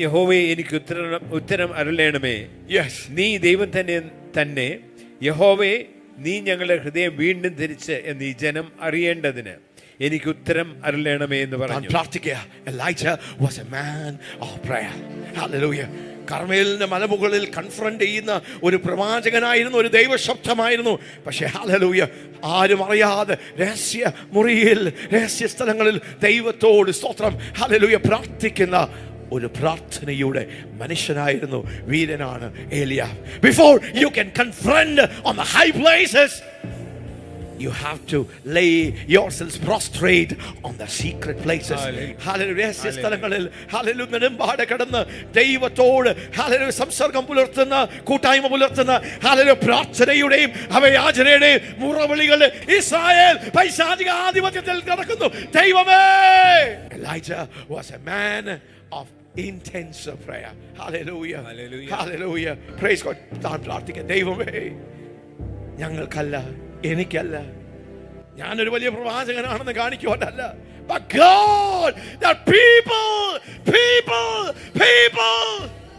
യഹോവേ എനിക്ക് ഉത്തരം അരുളേണമേ. നീ ദൈവം തന്നെ യഹോവേ, നീ ഞങ്ങളുടെ ഹൃദയം വീണ്ടും തിരിച്ച് എന്ന് ഈ ജനം അറിയേണ്ടതിന് എനിക്ക് ഉത്തരം അരുളേണമേ എന്ന് പറഞ്ഞു. Elijah was a man of prayer. Hallelujah. കർമ്മേലിന്റെ മലമുകളിൽ കൺഫ്രണ്ട് ചെയ്യുന്ന ഒരു പ്രവാചകനായിരുന്നു, ഒരു ദൈവശബ്ദമായിരുന്നു. പക്ഷേ ഹല്ലേലൂയ, ആരും അറിയാതെ രഹസ്യ മുറിയിൽ, രഹസ്യ സ്ഥലങ്ങളിൽ ദൈവത്തോട് സ്തോത്രം ഹല്ലേലൂയ പ്രാർത്ഥിക്കുന്ന ഒരു പ്രാർത്ഥനയുടെ മനുഷ്യനായിരുന്നു, വീരനാണ് ഏലിയ. Before you can confront on the high places, you have to lay yourselves prostrate on the secret places. Hallelujah. സ്ഥലങ്ങളിൽ ഹല്ലേലൂയ നെടുമ്പാട് കടന്ന് ദൈവത്തോട് ഹല്ലേലൂയ സംസർഗം പുലർത്തുന്ന, കൂട്ടായ്മ പുലർത്തുന്ന ഹല്ലേലൂയ പ്രാർത്ഥനയുടെയും അഭയാചനയുടെയും മുറവിളികളുടെ ഇസ്രായേൽ പൈശാചിക ആധിപത്യത്തിൽ കിടക്കുന്നു. ദൈവമേ, Elijah was a man of intense prayer. Hallelujah. Hallelujah. Praise God. താൻ പ്രാർത്ഥിക്കുക, ദൈവമേ, ഞങ്ങൾക്കല്ല, എനിക്കല്ല, ഞാനൊരു വലിയ പ്രവാചകനാണെന്ന് കാണിക്കുവാനല്ല, but God, that people